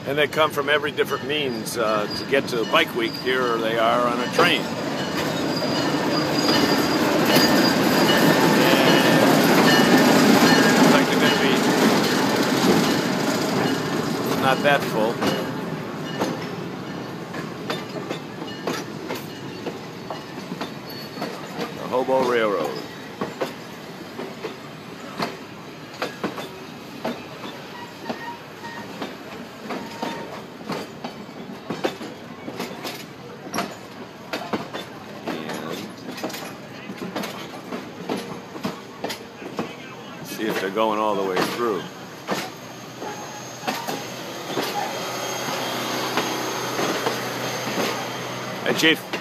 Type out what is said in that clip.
And they come from every different means to get to Bike Week. Here they are on a train. Looks like they're going to be not that full. The Hobo Railroad. See if they're going all the way through. Hey, Chief.